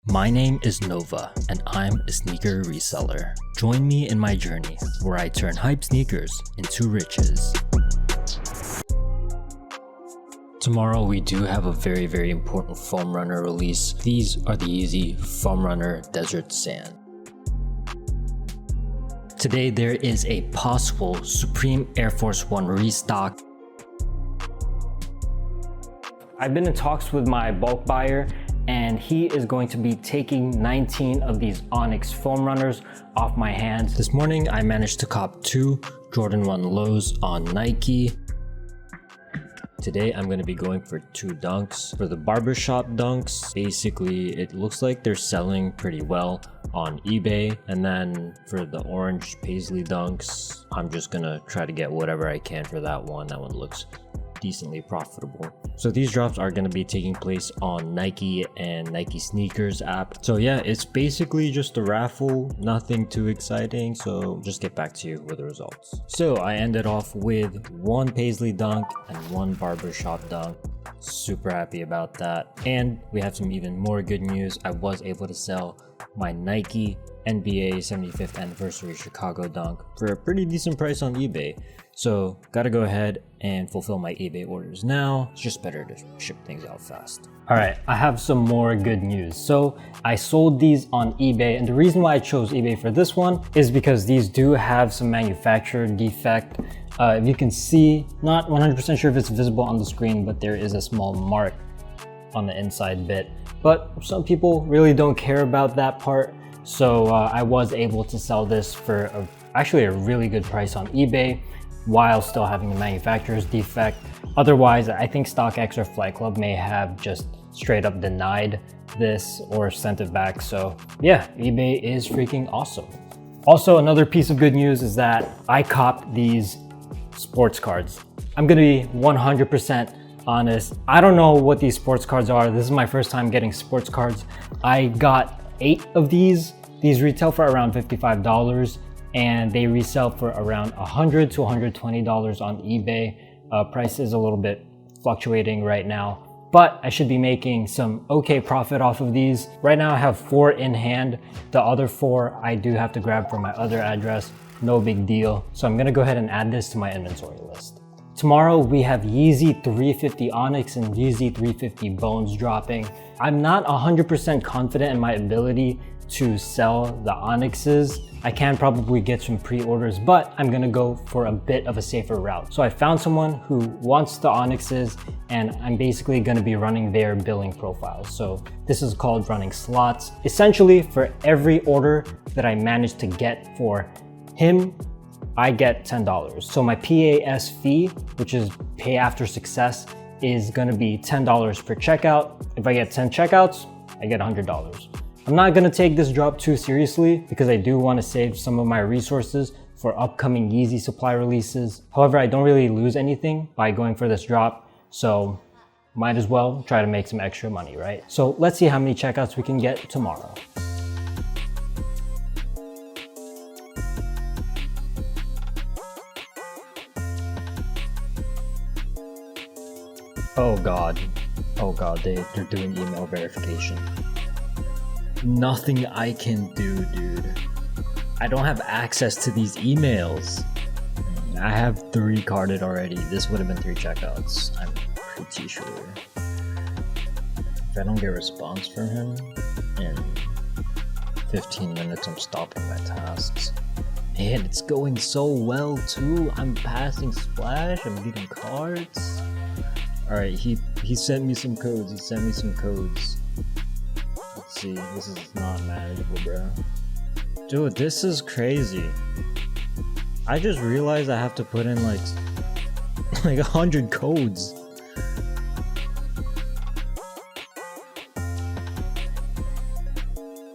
My name is Nova, and I'm a sneaker reseller. Join me in my journey where I turn hype sneakers into riches. Tomorrow we do have a very important foam runner release. These are the Yeezy Foam Runner Desert Sand. Today there is a possible Supreme Air Force One restock. I've been in talks with my bulk buyer, and he is going to be taking 19 of these ONYX foam runners off my hands. This morning I managed to cop 2 Jordan 1 lows on Nike. Today I'm going to be going for 2 dunks. For the barbershop dunks, basically it looks like they're selling pretty well on eBay. And then for the orange paisley dunks, I'm just gonna try to get whatever I can for that one. That one looks decently profitable. So these drops are going to be taking place on Nike and Nike Sneakers app. So yeah, it's basically just a raffle, nothing too exciting, so just get back to you with the results. So I ended off with 1 paisley dunk and 1 barbershop dunk. Super happy about that. And we have some even more good news. I was able to sell my Nike NBA 75th anniversary Chicago dunk for a pretty decent price on eBay. So gotta go ahead and fulfill my eBay orders now. It's just better to ship things out fast. All right, I have some more good news. So I sold these on eBay, and the reason why I chose eBay for this one is because these do have some manufacturer defect. If you can see, not 100% sure if it's visible on the screen, but there is a small mark on the inside bit. But some people really don't care about that part. So I was able to sell this for actually a really good price on eBay, while still having the manufacturer's defect. Otherwise, I think StockX or Flight Club may have just straight up denied this or sent it back. So yeah, eBay is freaking awesome. Also, another piece of good news is that I copped these sports cards. I'm gonna be 100% honest. I don't know what these sports cards are. This is my first time getting sports cards. I got 8 of these. These retail for around $55. And they resell for around $100 to $120 on eBay. Price is a little bit fluctuating right now, but I should be making some okay profit off of these. Right now I have 4 in hand. The other 4 I do have to grab from my other address. No big deal. So I'm gonna go ahead and add this to my inventory list. Tomorrow we have Yeezy 350 ONYX and Yeezy 350 Bones dropping. I'm not 100% confident in my ability to sell the ONYXs. I can probably get some pre-orders, but I'm gonna go for a bit of a safer route. So I found someone who wants the ONYXs, and I'm basically gonna be running their billing profile. So this is called running slots. Essentially, for every order that I manage to get for him, I get $10. So my PAS fee, which is pay after success, is gonna be $10 per checkout. If I get 10 checkouts, I get $100. I'm not gonna take this drop too seriously because I do wanna save some of my resources for upcoming Yeezy supply releases. However, I don't really lose anything by going for this drop, so might as well try to make some extra money, right? So let's see how many checkouts we can get tomorrow. Oh God, they're doing email verification. Nothing I can do, dude. I don't have access to these emails. I have 3 carded already. This would have been 3 checkouts, I'm pretty sure. If I don't get a response from him in 15 minutes, I'm stopping my tasks. Man, it's going so well too. I'm passing Splash, I'm getting cards. Alright, he sent me some codes. Let's see, this is not manageable, bro. Dude, this is crazy. I just realized I have to put in like 100 codes.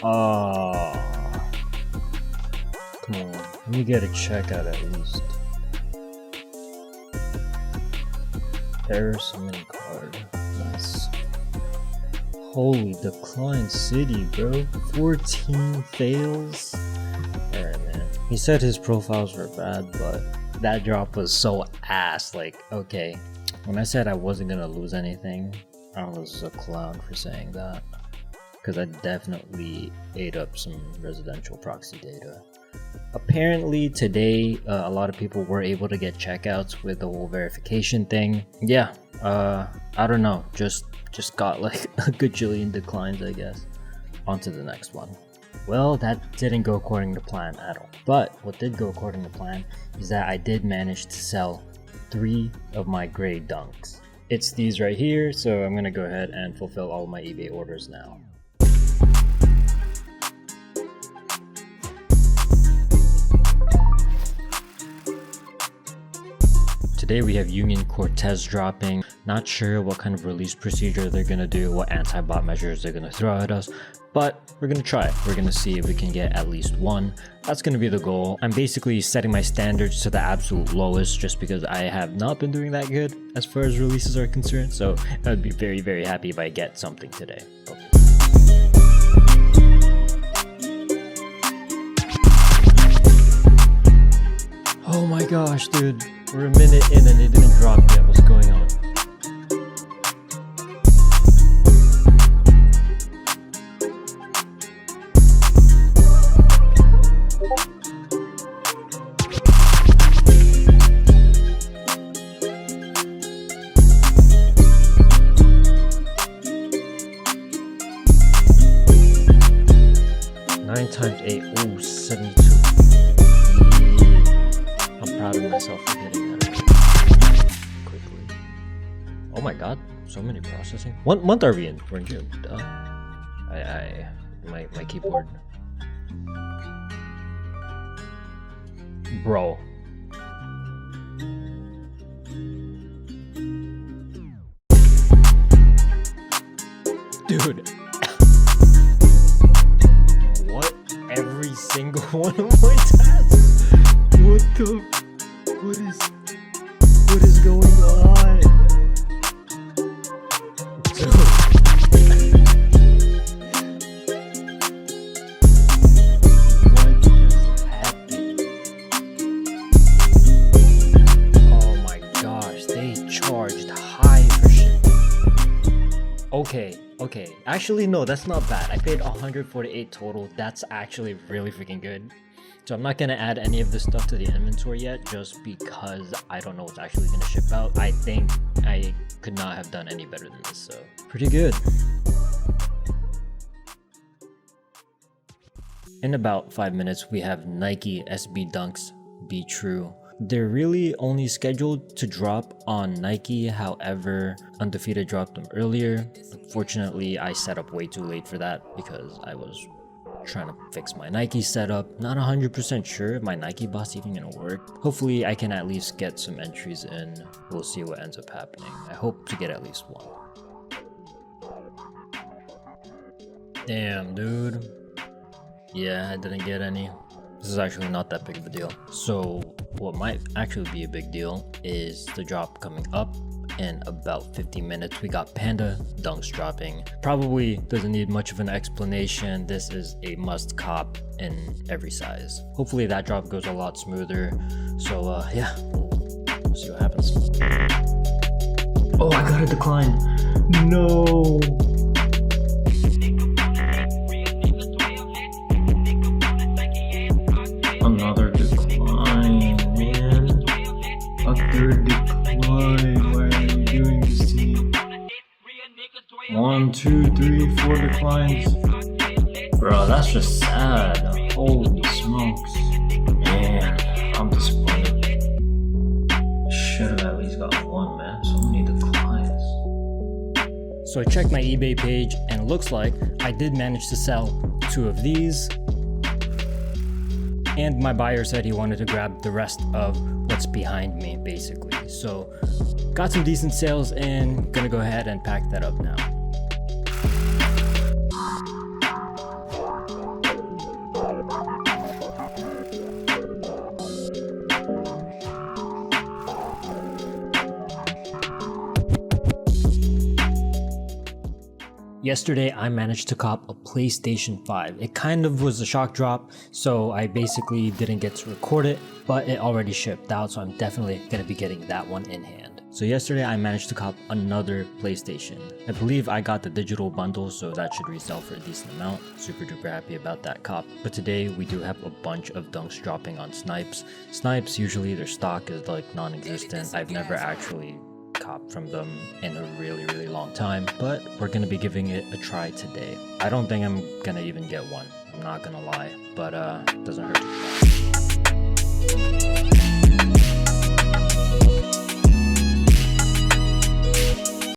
Come on, let me get a checkout at least. Error submitting card. Nice. Holy, decline city, bro. 14 fails. Alright, man. He said his profiles were bad, but that drop was so ass. Like, okay. When I said I wasn't gonna lose anything, I was a clown for saying that. because I definitely ate up some residential proxy data. Apparently today, a lot of people were able to get checkouts with the whole verification thing. Yeah, I don't know, just got like a gajillion declines, I guess. On to the next one. Well, that didn't go according to plan at all. But what did go according to plan is that I did manage to sell 3 of my gray dunks. It's these right here, so I'm gonna go ahead and fulfill all of my eBay orders now. Today we have Union Cortez dropping. Not sure what kind of release procedure they're gonna do, what anti-bot measures they're gonna throw at us, but we're gonna try it. We're gonna see if we can get at least one. That's gonna be the goal. I'm basically setting my standards to the absolute lowest just because I have not been doing that good as far as releases are concerned, so I'd be very, very happy if I get something today. Oh my gosh, dude. We're a minute in and it didn't drop yet. What's going on? Nine times 8, ooh, 72. I'm proud of myself for getting that quickly. Oh my god, so many processing. What month are we in? We're in June. Duh. My keyboard. Bro. Dude. What? Every single one of my tasks? What is going on? Dude. What is happening? Oh my gosh, they charged high for shit. Okay. Actually, no, that's not bad. I paid 148 total. That's actually really freaking good. So I'm not going to add any of this stuff to the inventory yet, just because I don't know what's actually going to ship out. I think I could not have done any better than this, so pretty good. In about 5 minutes, we have Nike SB Dunks Be True. They're really only scheduled to drop on Nike, however, Undefeated dropped them earlier. Unfortunately, I set up way too late for that because I was trying to fix my Nike setup. Not 100% sure if my Nike bot's even gonna work. Hopefully I can at least get some entries in. We'll see what ends up happening. I hope to get at least one. Damn, dude. Yeah, I didn't get any. This is actually not that big of a deal. So what might actually be a big deal is the drop coming up in about 50 minutes. We got Panda Dunks dropping. Probably doesn't need much of an explanation. This is a must cop in every size. Hopefully that drop goes a lot smoother. So yeah, we'll see what happens. Oh, I got a decline. No. Another decline, man. A third decline. Why are you doing this to me? 1, 2, 3, 4 declines. Bro, that's just sad. Holy smokes. Man, I'm disappointed. Should have at least got one, man. So many declines. So I checked my eBay page and it looks like I did manage to sell 2 of these. And my buyer said he wanted to grab the rest of what's behind me, basically. So got some decent sales in, gonna go ahead and pack that up now. Yesterday, I managed to cop a PlayStation 5. It kind of was a shock drop, so I basically didn't get to record it, but it already shipped out, so I'm definitely going to be getting that one in hand. So yesterday I managed to cop another PlayStation. I believe I got the digital bundle, so that should resell for a decent amount. Super duper happy about that cop. But today we do have a bunch of dunks dropping on Snipes. Snipes, usually their stock is like non-existent. I've never actually copped from them in a really long time, but we're gonna be giving it a try today. I don't think I'm gonna even get one, I'm not gonna lie, but doesn't hurt to try.